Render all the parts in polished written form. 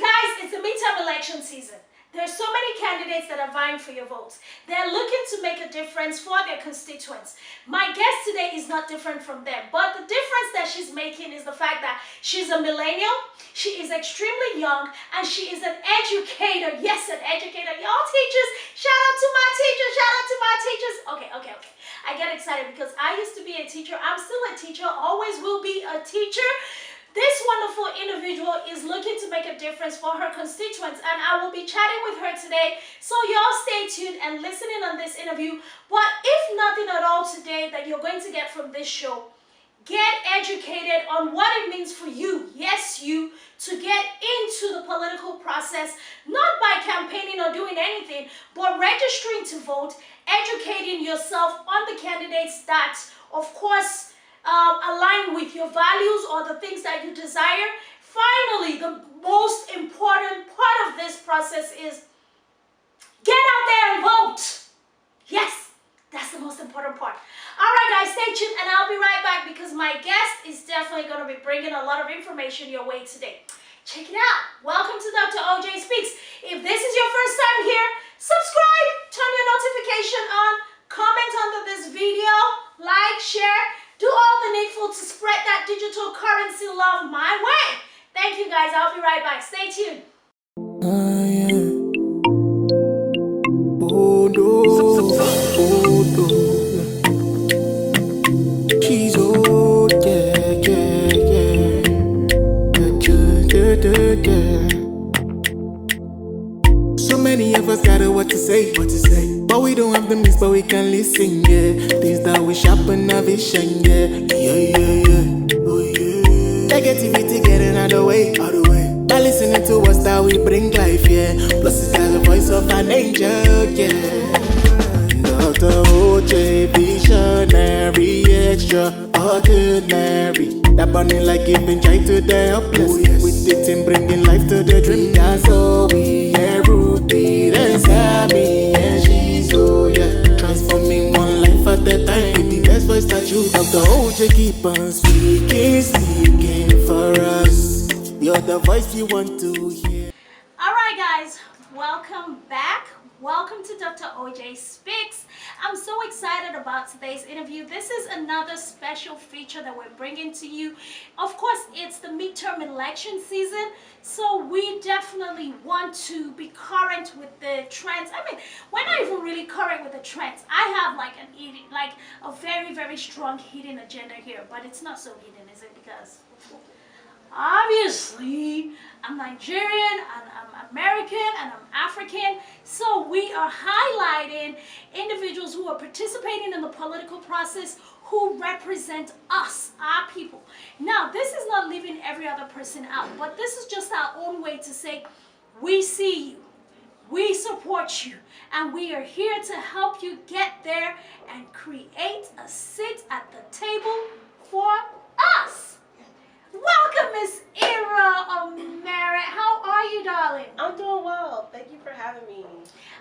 Guys, it's the midterm election season. There's so many candidates that are vying for your votes. They're looking to make a difference for their constituents. My guest today is not different from them, but the difference that she's making is the fact that she's a millennial, she is extremely young, and she is an educator. Yes, an educator. Y'all teachers, shout out to my teachers, shout out to my teachers. Okay. I get excited because I used to be a teacher. I'm still a teacher, always will be a teacher. This wonderful individual is looking to make a difference for her constituents, and I will be chatting with her today. So y'all stay tuned and listen in on this interview. But if nothing at all today that you're going to get from this show, get educated on what it means for you, yes you, to get into the political process, not by campaigning or doing anything, but registering to vote, educating yourself on the candidates that, of course, align with your values or the things that you desire. Finally, the most important part of this process is get out there and vote. Yes, that's the most important part. All right, guys, stay tuned and I'll be right back because my guest is definitely going to be bringing a lot of information your way today. Check it out. Welcome to Dr. OJ Speaks. If this is your first time here, subscribe, turn your notification on, comment under this video, like, share. Do all the needful to spread that digital currency love my way. Thank you, guys. I'll be right back. Stay tuned. Yeah. Oh no. She's old, yeah. So many of us got what to say. But we don't have the means, but we can listen, yeah. Things that we sharpen our vision, yeah. Oh yeah. Negativity getting out the way. By listening to us that we bring life, yeah. Plus it's like the voice of an angel, yeah. Dr. OJ, visionary, extraordinary. That burning like giving joy to the helpless. Oh, yes. With the team bringing life to the dream. That's all we hear. Ruby, then Sammy, and she's yeah. Transforming one life at a time. With the best voice that you have. The OJ keep on speaking for us. You're the voice you want to hear. Alright, guys, welcome back. Welcome to Dr. OJ Speaks. I'm so excited about today's interview. This is another special feature that we're bringing to you. Of course, it's the midterm election season, so we definitely want to be current with the trends. I mean, we're not even really current with the trends. I have like a very, very strong hidden agenda here, but it's not so hidden, is it? Because obviously, I'm Nigerian, and I'm American, and I'm African, so we are highlighting individuals who are participating in the political process who represent us, our people. Now, this is not leaving every other person out, but this is just our own way to say, we see you, we support you, and we are here to help you get there and create a seat at the table for us. Welcome, Miss Iro Omere. How are you, darling? I'm doing well. Thank you for having me.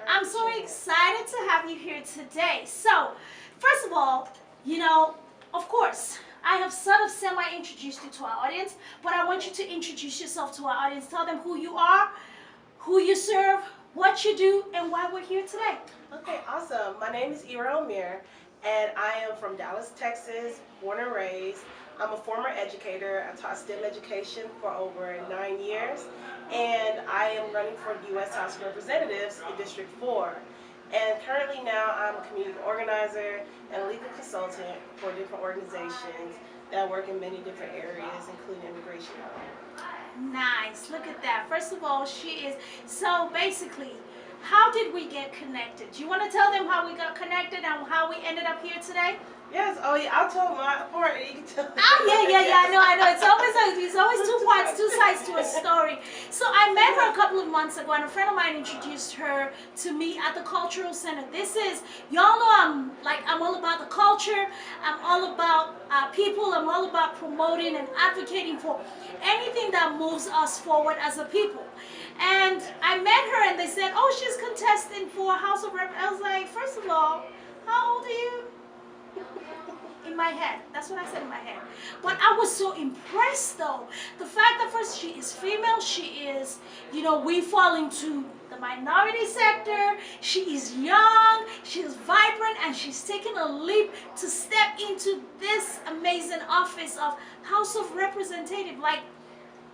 I'm so excited to have you here today. So, first of all, you know, of course, I have sort of semi-introduced you to our audience, but I want you to introduce yourself to our audience. Tell them who you are, who you serve, what you do, and why we're here today. Okay, awesome. My name is Iro Omere, and I am from Dallas, Texas, born and raised. I'm a former educator. I taught STEM education for over 9 years, and I am running for the U.S. House of Representatives in District 4. And currently now I'm a community organizer and legal consultant for different organizations that work in many different areas, including immigration law. Nice. Look at that. First of all, she is, so basically, how did we get connected? Do you want to tell them how we got connected and how we ended up here today? Yes, oh yeah, I'll tell my part and you can tell. Yeah, I know. It's always two parts, two sides to a story. So I met her a couple of months ago, and a friend of mine introduced her to me at the Cultural Center. This is, y'all know I'm all about the culture. I'm all about people. I'm all about promoting and advocating for anything that moves us forward as a people. And I met her, and they said, "Oh, she's contesting for House of Rep." I was like, first of all, how old are you? In my head. That's what I said in my head. But I was so impressed though. The fact that first she is female, she is, we fall into the minority sector. She is young, she is vibrant, and she's taking a leap to step into this amazing office of House of Representative. Like,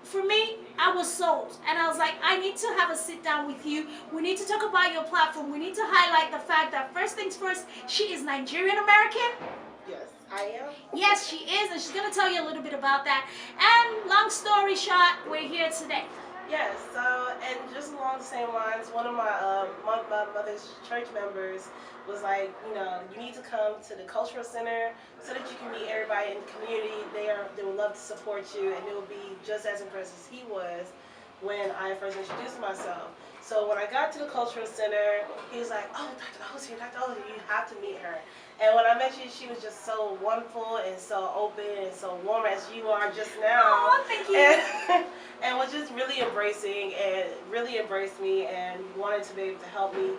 for me, I was sold, and I was like, I need to have a sit down with you. We need to talk about your platform. We need to highlight the fact that first things first, she is Nigerian American. Yes, I am. Yes, she is, and she's going to tell you a little bit about that. And long story short, we're here today. Yes, so, and just along the same lines, one of my mother's church members was like, you need to come to the cultural center so that you can meet everybody in the community. They would love to support you, and they will be just as impressed as he was when I first introduced myself. So when I got to the cultural center, he was like, oh, Dr. O's here, Dr. O's here, you have to meet her. And when I met you, she was just so wonderful and so open and so warm as you are just now. Oh, thank you. And was just really embracing and really embraced me and wanted to be able to help me,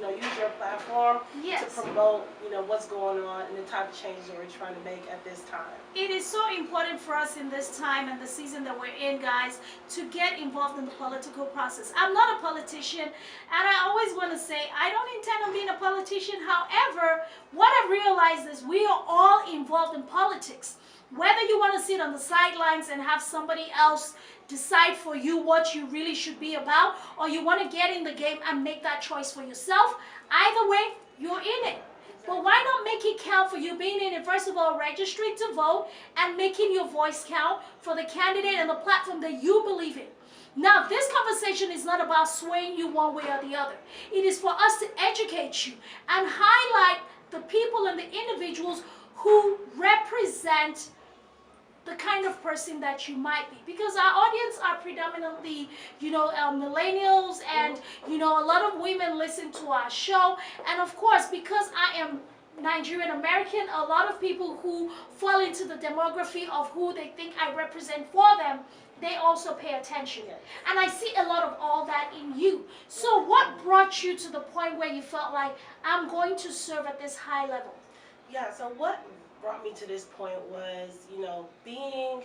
use your platform to promote, what's going on and the type of changes that we're trying to make at this time. It is so important for us in this time and the season that we're in, guys, to get involved in the political process. I'm not a politician, and I always want to say I don't intend on being a politician. However, what I've realized is we are all involved in politics. Whether you want to sit on the sidelines and have somebody else decide for you what you really should be about, or you want to get in the game and make that choice for yourself, either way, you're in it. But why not make it count for you being in it? First of all, registering to vote and making your voice count for the candidate and the platform that you believe in. Now, this conversation is not about swaying you one way or the other. It is for us to educate you and highlight the people and the individuals who represent the kind of person that you might be, because our audience are predominantly millennials, and a lot of women listen to our show, and of course, because I am Nigerian American, a lot of people who fall into the demography of who they think I represent for them, they also pay attention. And I see a lot of all that in you. So what brought you to the point where you felt like, I'm going to serve at this high level? Yeah, so what brought me to this point was, being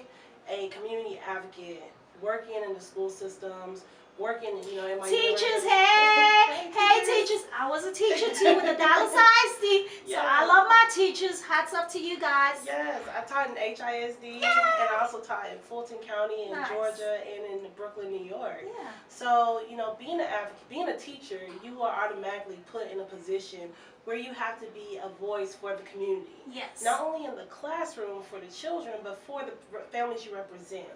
a community advocate, working in the school systems, working, in my teachers, hey teachers. I was a teacher too with a $sign. So I love my teachers. Hats up to you guys. Yes, I taught in HISD, and I also taught in Fulton County in Georgia and in Brooklyn, New York. Yeah. So, being an advocate, being a teacher, you are automatically put in a position where you have to be a voice for the community. Yes. Not only in the classroom for the children, but for the families you represent.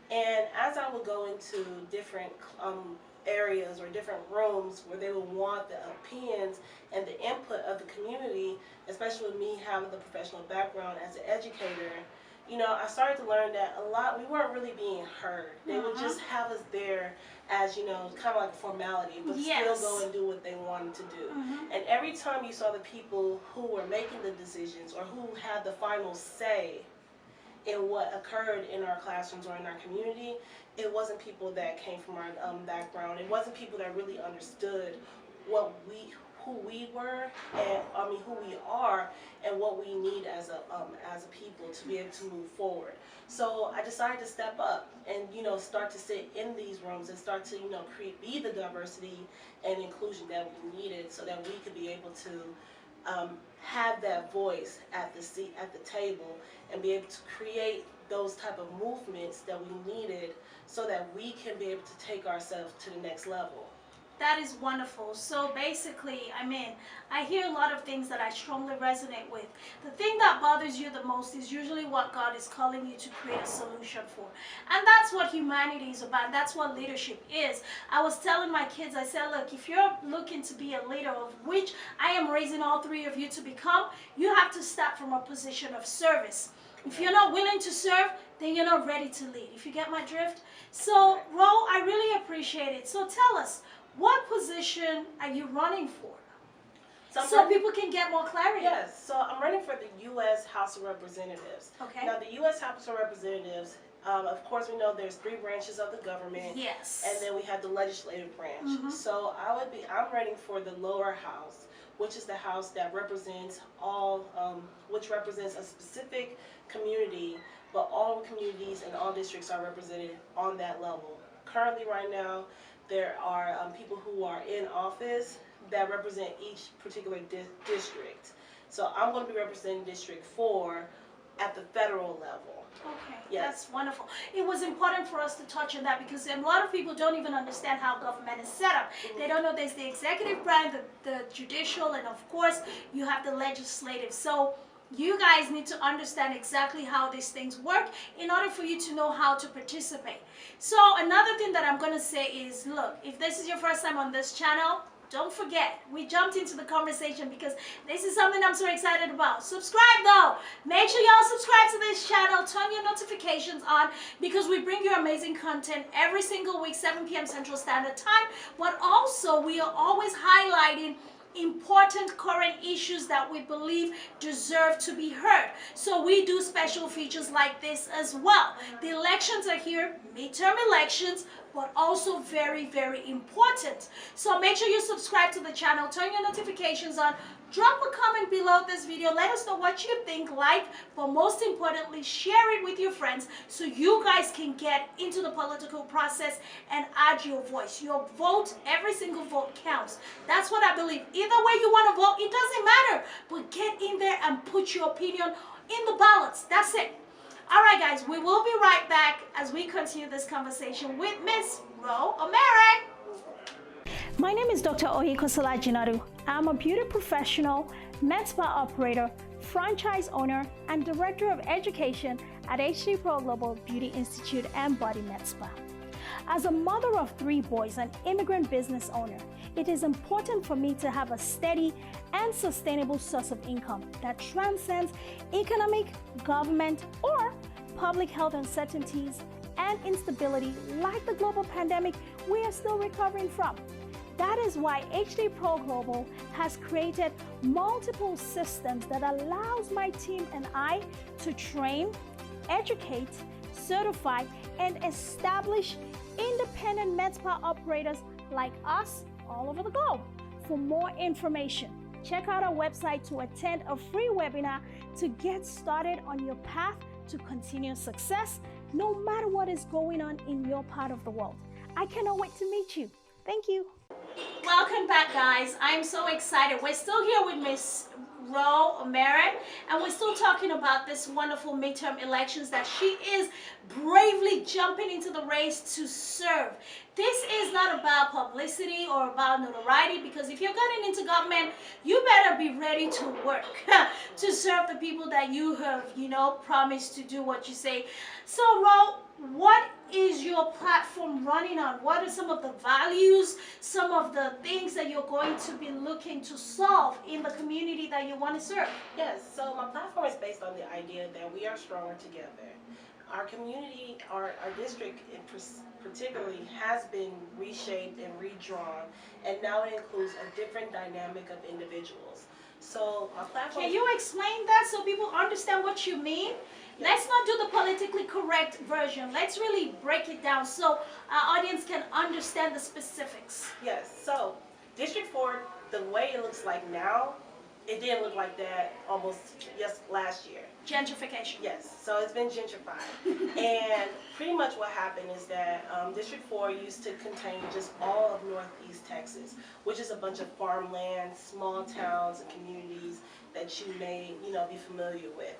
And as I would go into different areas or different rooms where they would want the opinions and the input of the community, especially with me having the professional background as an educator, I started to learn that we weren't really being heard. They would just have us there as, kind of like a formality, but still go and do what they wanted to do. And every time you saw the people who were making the decisions or who had the final say in what occurred in our classrooms or in our community, it wasn't people that came from our background. It wasn't people that really understood who we were, and who we are, and what we need as a people to be able to move forward. So I decided to step up and start to sit in these rooms and start to be the diversity and inclusion that we needed, so that we could be able to have that voice at the table and be able to create those type of movements that we needed, so that we can be able to take ourselves to the next level. That is wonderful. So basically, I hear a lot of things that I strongly resonate with. The thing that bothers you the most is usually what God is calling you to create a solution for. And that's what humanity is about. That's what leadership is. I was telling my kids, I said, look, if you're looking to be a leader, of which I am raising all three of you to become, you have to start from a position of service. If you're not willing to serve, then you're not ready to lead. If you get my drift? So, Ro, I really appreciate it. So tell us, what position are you running for? So people can get more clarity. Yes, so I'm running for the U.S. House of Representatives. Okay. Now, the U.S. House of Representatives, of course, we know there's 3 branches of the government. Yes. And then we have the legislative branch. So I'm running for the lower house, which is the house that represents which represents a specific community, but all communities and all districts are represented on that level. Currently, right now, there are people who are in office that represent each particular district. So I'm going to be representing District 4 at the federal level. Okay, Yes. that's wonderful. It was important for us to touch on that because a lot of people don't even understand how government is set up. They don't know there's the executive branch, the judicial, and of course you have the legislative. So you guys need to understand exactly how these things work in order for you to know how to participate. So another thing that I'm going to say is, look, if this is your first time on this channel, don't forget, we jumped into the conversation because this is something I'm so excited about. Subscribe though. Make sure y'all subscribe to this channel. Turn your notifications on because we bring you amazing content every single week, 7 p.m. Central Standard Time. But also, we are always highlighting important current issues that we believe deserve to be heard. So we do special features like this as well. The elections are here, midterm elections, but also very, very important. So make sure you subscribe to the channel, turn your notifications on, drop a comment below this video, let us know what you think, like, but most importantly, share it with your friends so you guys can get into the political process and add your voice. Your vote, every single vote counts. That's what I believe. Either way you want to vote, it doesn't matter, but get in there and put your opinion in the ballots. That's it. All right, guys, we will be right back as we continue this conversation with Miss Iro Omere. My name is Dr. Ohikosola Jinaru. I'm a beauty professional, med spa operator, franchise owner, and director of education at HD Pro Global Beauty Institute and Body Med Spa. As a mother of 3 boys and immigrant business owner, it is important for me to have a steady and sustainable source of income that transcends economic, government, or public health uncertainties and instability like the global pandemic we are still recovering from. That is why HD Pro Global has created multiple systems that allows my team and I to train, educate, certify, and establish independent med spa operators like us all over the globe. For more information, check out our website to attend a free webinar to get started on your path to continuous success, no matter what is going on in your part of the world. I cannot wait to meet you. Thank you. Welcome back, guys. I'm so excited. We're still here with Miss Iro Omere, and we're still talking about this wonderful midterm elections that she is bravely jumping into the race to serve. This is not about publicity or about notoriety, because if you're getting into government, you better be ready to work to serve the people that you have, promised to do what you say. So, Ro, what is your platform running on? What are some of the values, some of the things that you're going to be looking to solve in the community that you want to serve? Yes, so my platform is based on the idea that we are stronger together. Our community, our district particularly, has been reshaped and redrawn, and now it includes a different dynamic of individuals. So my platform... Can you explain that so people understand what you mean? Yes. Let's not do the politically correct version. Let's really break it down so our audience can understand the specifics. Yes, so District 4, the way it looks like now, it didn't look like that almost last year. Gentrification. Yes, so it's been gentrified. And pretty much what happened is that District 4 used to contain just all of Northeast Texas, which is a bunch of farmland, small towns, and communities that you may, be familiar with.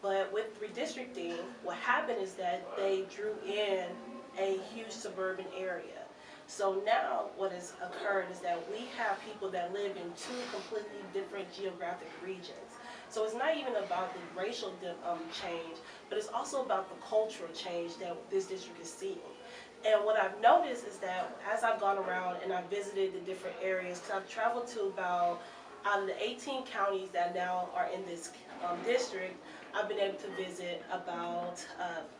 But with redistricting, what happened is that they drew in a huge suburban area. So now what has occurred is that we have people that live in 2 completely different geographic regions. So it's not even about the racial change, but it's also about the cultural change that this district is seeing. And what I've noticed is that as I've gone around and I've visited the different areas, because I've traveled to about, out of the 18 counties that now are in this district, I've been able to visit about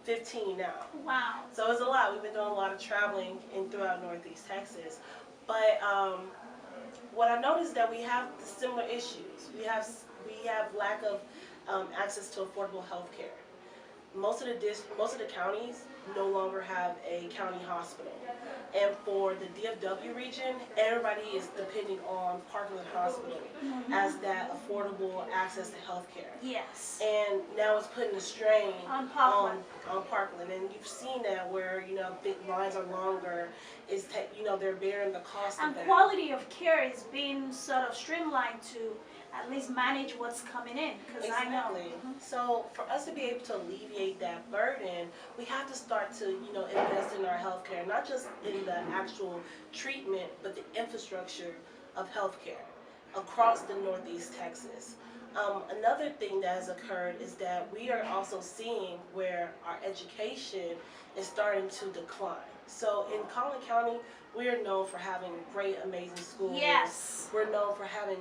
15 now. Wow. So it's a lot. We've been doing a lot of traveling throughout Northeast Texas. But what I noticed is that we have similar issues. We have lack of access to affordable health care. Most of the counties no longer have a county hospital. And for the DFW region, everybody is depending on Parkland Hospital as that affordable access to healthcare. Yes. And now it's putting a strain On Parkland. on Parkland. And you've seen that where, big lines are longer, they're bearing the cost And of that. quality of care is being sort of streamlined to at least manage what's coming in, because I know. Exactly. So for us to be able to alleviate that burden, we have to start to, invest in our healthcare, not just in the actual treatment, but the infrastructure of healthcare across the Northeast Texas. Another thing that has occurred is that we are also seeing where our education is starting to decline. So in Collin County, we are known for having great, amazing schools. Yes. We're known for having,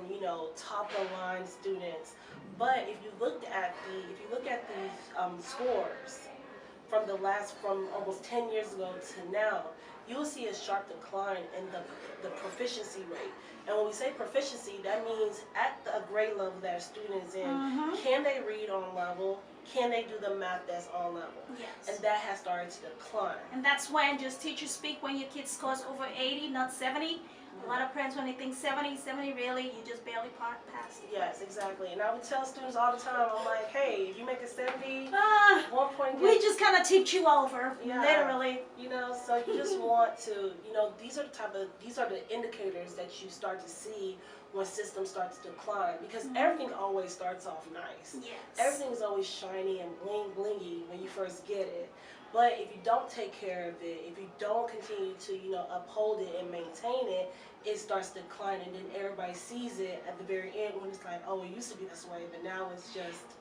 top of the line students. But if you look at these scores from almost 10 years ago to now, you will see a sharp decline in the proficiency rate. And when we say proficiency, that means at the grade level that a student is in, can they read on level? Can they do the math that's on level? Yes. And that has started to decline. And that's when just teachers speak when your kid scores over 80, not 70. A lot of parents, when they think 70 really, you just barely passed. Yes, exactly. And I would tell students all the time, I'm like, hey, if you make a 70, 1 point. We just kind of tipped you over, Yeah. literally. So you just want to, these are the indicators that you start to see when systems start to decline, because everything always starts off nice. Yes. Everything is always shiny and blingy when you first get it. But if you don't take care of it, if you don't continue to, uphold it and maintain it, it starts to decline, and then everybody sees it at the very end when it's like, oh, it used to be this way, but now it's just.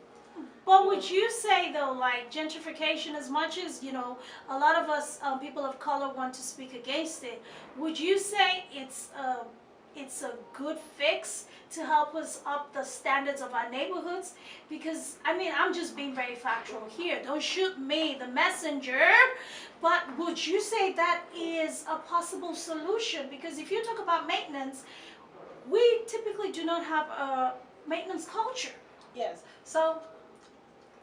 But would you say, though, like gentrification, as much as, a lot of us, people of color, want to speak against it, would you say it's a good fix to help us up the standards of our neighborhoods? Because, I'm just being very factual here. Don't shoot me, the messenger. But would you say that is a possible solution? Because if you talk about maintenance, we typically do not have a maintenance culture. Yes. So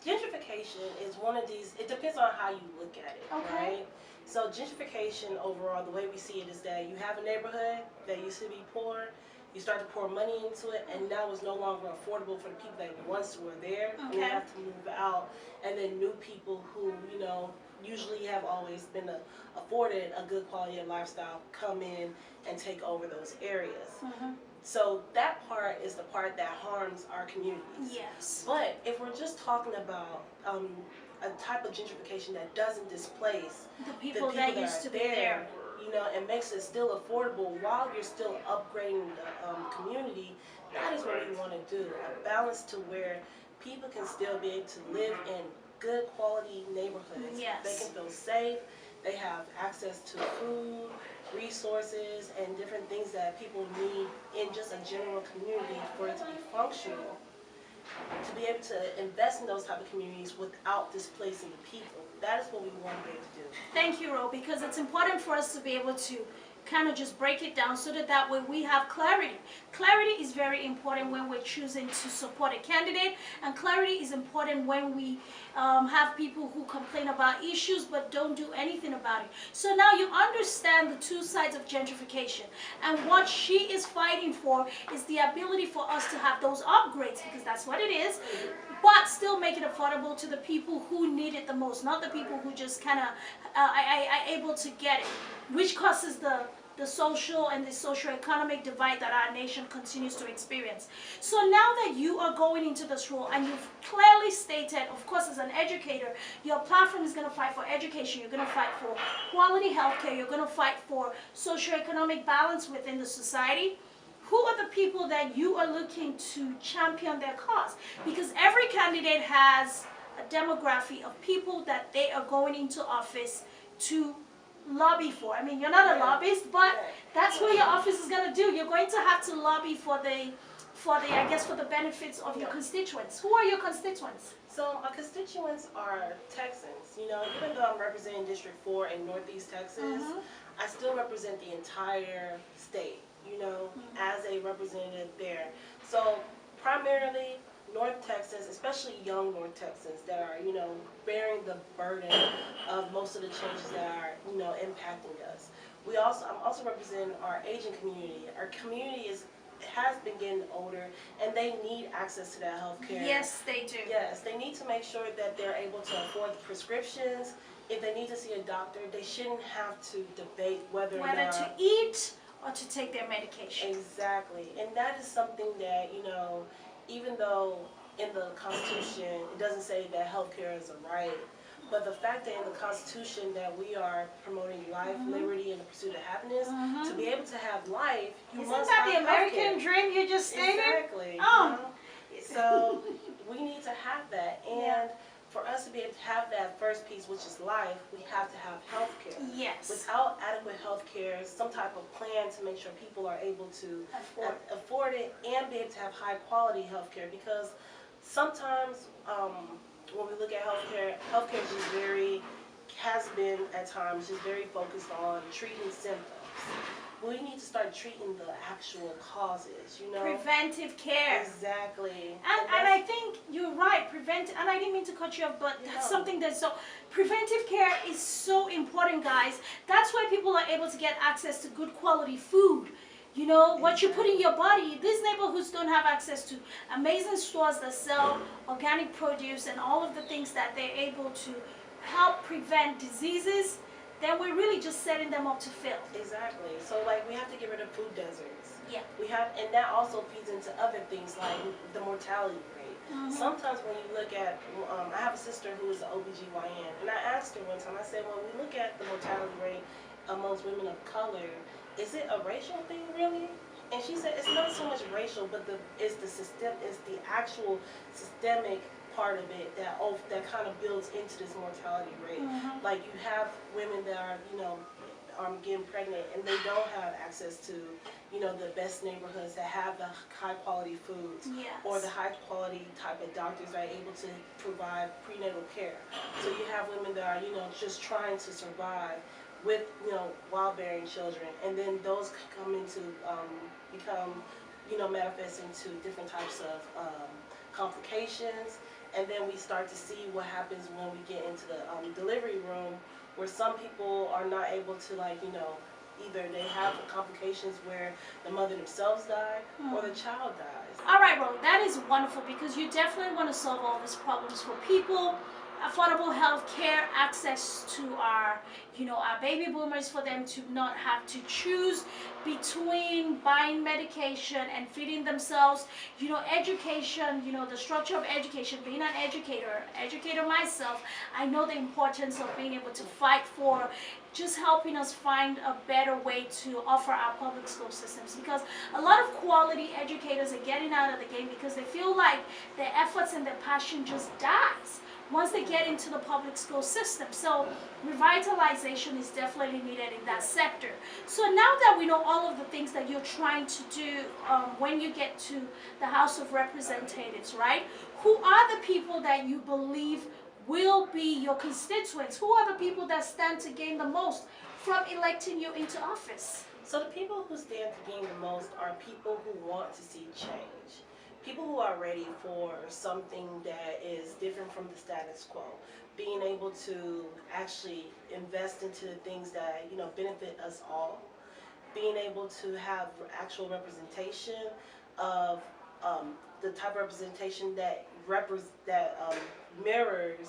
gentrification is one of these, it depends on how you look at it, right? So gentrification overall, the way we see it is that you have a neighborhood that used to be poor, you start to pour money into it, and now it's no longer affordable for the people that once were there, and they have to move out, and then new people who, usually have always been afforded a good quality of lifestyle come in and take over those areas. So that part is the part that harms our communities. Yes. But if we're just talking about a type of gentrification that doesn't displace the people that used to be there, and makes it still affordable while you're still upgrading the community, that is what we want to do. A balance to where people can still be able to live in good quality neighborhoods. Yes. They can feel safe. They have access to food, resources, and different things that people need in just a general community for it to be functional. To be able to invest in those type of communities without displacing the people. That is what we want to be able to do. Thank you, Ro, because it's important for us to be able to kind of just break it down so that way we have clarity. Clarity is very important when we're choosing to support a candidate, and clarity is important when we have people who complain about issues but don't do anything about it. So now you understand the two sides of gentrification, and what she is fighting for is the ability for us to have those upgrades, because that's what it is, but still make it affordable to the people who need it the most, not the people who just kind of are able to get it, which causes the social and the socio-economic divide that our nation continues to experience. So now that you are going into this role and you've clearly stated, of course, as an educator, your platform is going to fight for education, you're going to fight for quality healthcare, you're going to fight for socio-economic balance within the society. Who are the people that you are looking to champion their cause? Because every candidate has a demographic of people that they are going into office to lobby for. You're not a lobbyist, but that's what your office is going to do. You're going to have to lobby for the benefits of your constituents. Who are your constituents? So my constituents are Texans. Even though I'm representing District 4 in Northeast Texas, I still represent the entire state, as a representative there. So primarily North Texans, especially young North Texans that are, bearing the burden of most of the changes that are, impacting us. I'm also representing our Asian community. Our community has been getting older, and they need access to that health care. Yes, they do. Yes, they need to make sure that they're able to afford the prescriptions. If they need to see a doctor, they shouldn't have to debate whether or not to eat or to take their medication. Exactly, and that is something that, even though in the Constitution it doesn't say that healthcare is a right, but the fact that in the Constitution that we are promoting life, liberty, and the pursuit of happiness, to be able to have life, you Isn't must that have the American healthcare. dream you just stated? Exactly. Oh. So we need to have that, and for us to be able to have that first piece, which is life, we have to have health care. Yes. Without adequate health care, some type of plan to make sure people are able to afford it and be able to have high quality health care, because sometimes when we look at health care has been at times just very focused on treating symptoms. We need to start treating the actual causes, Preventive care. Exactly. And I think you're right, and I didn't mean to cut you off, but that's something that's preventive care is so important, guys. That's why people are able to get access to good quality food. What you put in your body. These neighborhoods don't have access to amazing stores that sell organic produce and all of the things that they're able to help prevent diseases. Then we're really just setting them up to fail. Exactly. So we have to get rid of food deserts. Yeah. And that also feeds into other things like the mortality rate. Sometimes when you look at, I have a sister who is an OBGYN, and I asked her one time, I said, when we look at the mortality rate amongst women of color, is it a racial thing really? And she said it's not so much racial, but it's the actual systemic part of it that kind of builds into this mortality rate. Like you have women that are getting pregnant and they don't have access to the best neighborhoods that have the high quality foods, or the high quality type of doctors that are able to provide prenatal care. So you have women that are just trying to survive with while bearing children, and then those come into become manifest into different types of complications. And then we start to see what happens when we get into the delivery room, where some people are not able to either they have complications where the mother themselves die or the child dies. All right, Ro, that is wonderful, because you definitely want to solve all these problems for people. Affordable health care, access to our baby boomers, for them to not have to choose between buying medication and feeding themselves. Education, the structure of education, being an educator myself, I know the importance of being able to fight for just helping us find a better way to offer our public school systems, because a lot of quality educators are getting out of the game because they feel like their efforts and their passion just dies once they get into the public school system. So revitalization is definitely needed in that sector. So now that we know all of the things that you're trying to do when you get to the House of Representatives, right? Who are the people that you believe will be your constituents? Who are the people that stand to gain the most from electing you into office? So the people who stand to gain the most are people who want to see change. People who are ready for something that is different from the status quo, being able to actually invest into the things that benefit us all, being able to have actual representation of the type of representation that mirrors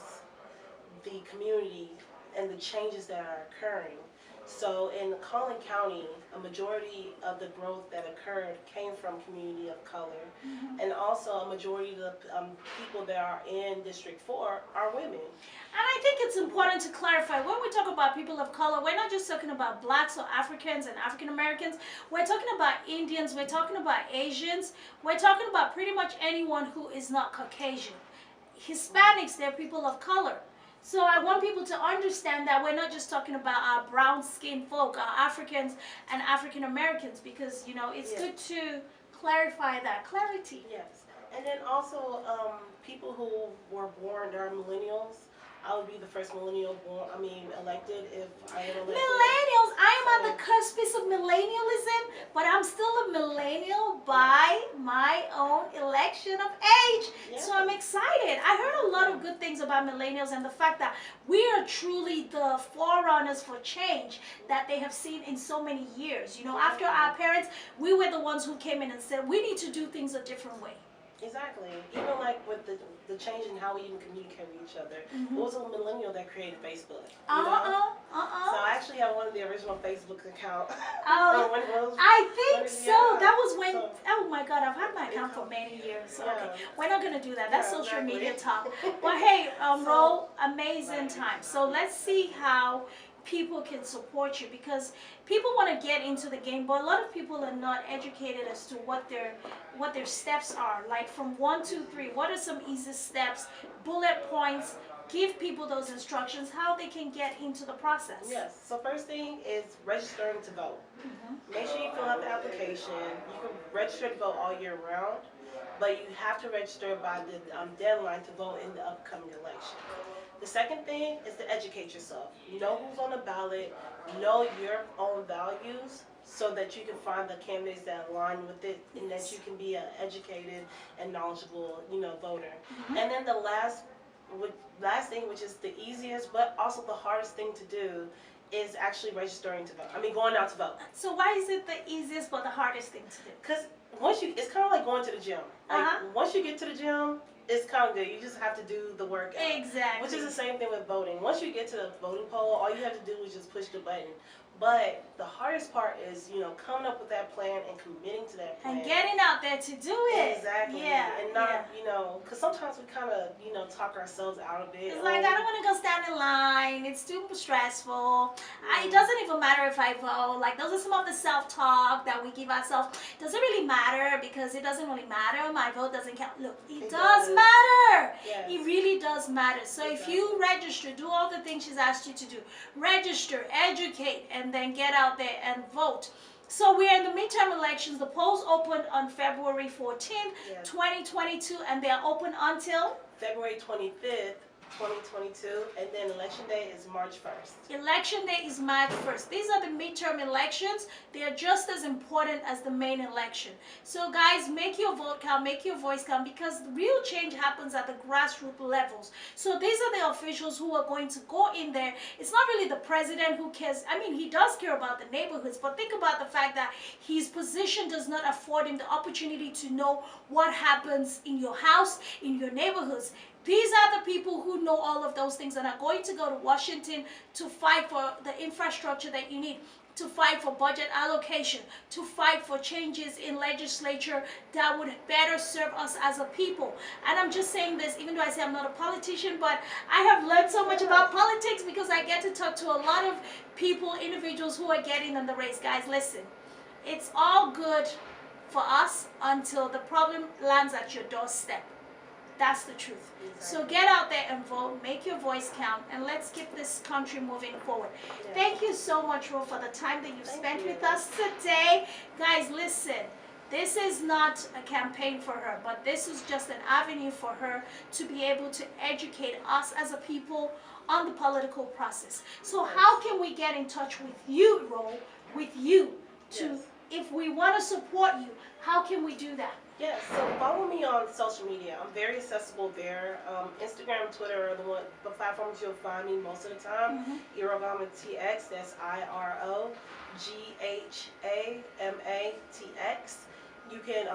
the community and the changes that are occurring. So in Collin County, a majority of the growth that occurred came from community of color, and also a majority of the people that are in District 4 are women. And I think it's important to clarify, when we talk about people of color, we're not just talking about blacks or Africans and African Americans. We're talking about Indians, we're talking about Asians, we're talking about pretty much anyone who is not Caucasian. Hispanics, they're people of color. So I want people to understand that we're not just talking about our brown-skinned folk, our Africans and African Americans, because it's good to clarify that clarity. Yes, and then also people who were born during millennials. I would be the first millennial elected if I am elected. Millennials, I am on the cusp of millennialism, but I'm still a millennial by my own election of age. Yeah. So I'm excited. I heard a lot of good things about millennials and the fact that we are truly the forerunners for change that they have seen in so many years. You know, after our parents, we were the ones who came in and said, we need to do things a different way. Exactly. Even like with the change in how we even communicate with each other. It was a millennial that created Facebook. You know? So I actually have one of the original Facebook accounts. I think so. Yeah. That was when, So, oh my God, I've had my account for many years. So, Yeah. okay, we're not going to do that. That's Yeah, social exactly. media talk. But hey, Ro, amazing Right. time. So let's see how people can support you, because people want to get into the game, but a lot of people are not educated as to what their steps are. Like from 1, 2, 3, what are some easy steps, bullet points? Give people those instructions, how they can get into the process. Yes. So first thing is registering to vote. Make sure you fill out the application. You can register to vote all year round, but you have to register by the deadline to vote in the upcoming election. The second thing is to educate yourself. Know who's on the ballot, know your own values, so that you can find the candidates that align with it, and that you can be an educated and knowledgeable, voter. And then the last thing, which is the easiest but also the hardest thing to do, is actually registering to vote. I mean, going out to vote. So why is it the easiest but the hardest thing to do? Because it's kind of like going to the gym. Like once you get to the gym, it's kind of good. You just have to do the workout. Exactly. Which is the same thing with voting. Once you get to the voting poll, all you have to do is just push the button. But the hardest part is, coming up with that plan and committing to that plan. And getting out there to do it. Exactly. Yeah. And not, because sometimes we kind of, talk ourselves out of it. It's like, I don't want to go stand in line. It's too stressful. It doesn't even matter if I vote. Like, those are some of the self-talk that we give ourselves. Does it really matter? Because it doesn't really matter. My vote doesn't count. Look, it does matter. Yes. It really does matter. So Exactly. if you register, do all the things she's asked you to do. Register, educate, and then get out there and vote. So we're in the midterm elections. The polls opened on February 14th, Yes. 2022, and they are open until February 25th, 2022, and then election day is March 1st. Election day is March 1st. These are the midterm elections. They are just as important as the main election. So guys, make your vote count, make your voice count, because real change happens at the grassroots levels. So these are the officials who are going to go in there. It's not really the president who cares. I mean, he does care about the neighborhoods, but think about the fact that his position does not afford him the opportunity to know what happens in your house, in your neighborhoods. These are the people who know all of those things and are going to go to Washington to fight for the infrastructure that you need, to fight for budget allocation, to fight for changes in legislature that would better serve us as a people. And I'm just saying this, even though I say I'm not a politician, but I have learned so much about politics because I get to talk to a lot of people, individuals who are getting in the race. Guys, listen, it's all good for us until the problem lands at your doorstep. That's the truth. Exactly. So get out there and vote, make your voice count, and let's keep this country moving forward. Yeah. Thank you so much, Ro, for the time that you've Thank spent you. with us today. Guys, listen, this is not a campaign for her, but this is just an avenue for her to be able to educate us as a people on the political process. So how can we get in touch with you, Ro, with you, to, Yes. if we want to support you, how can we do that? Yes, so follow me on social media. I'm very accessible there. Instagram, Twitter are the platforms you'll find me most of the time. Iro Omere TX, that's IROGHAMATX. You can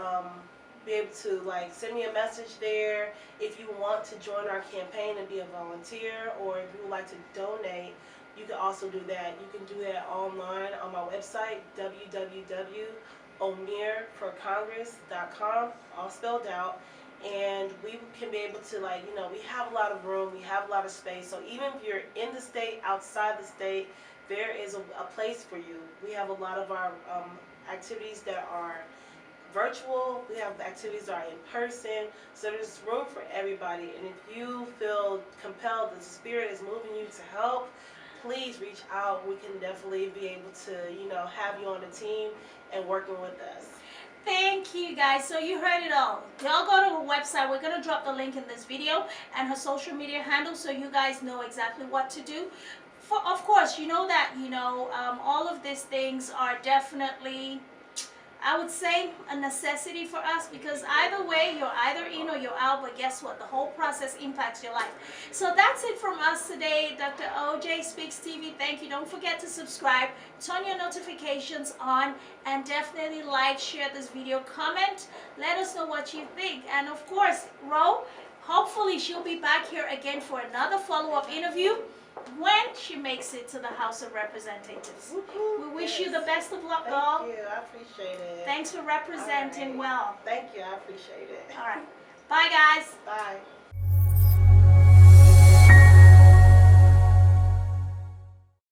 be able to send me a message there if you want to join our campaign and be a volunteer, or if you would like to donate. You can also do that. You can do that online on my website, www.omereforcongress.com, all spelled out. And we can be able to, we have a lot of room, we have a lot of space. So even if you're in the state, outside the state, there is a place for you. We have a lot of our activities that are virtual. We have activities that are in person. So there's room for everybody. And if you feel compelled, the spirit is moving you to help, please reach out. We can definitely be able to, have you on the team and working with us. Thank you, guys. So you heard it all. Y'all go to her website. We're going to drop the link in this video and her social media handle so you guys know exactly what to do. Of course, you know that, all of these things are definitely I would say a necessity for us, because either way, you're either in or you're out, but guess what? The whole process impacts your life. So that's it from us today. Dr. OJ Speaks TV, thank you. Don't forget to subscribe, turn your notifications on, and definitely like, share this video, comment, let us know what you think. And of course, Ro, hopefully she'll be back here again for another follow-up interview when she makes it to the House of Representatives. We wish you the best of luck, girl. Thank you. I appreciate it. Thanks for representing well. Thank you. I appreciate it. All right. Bye, guys.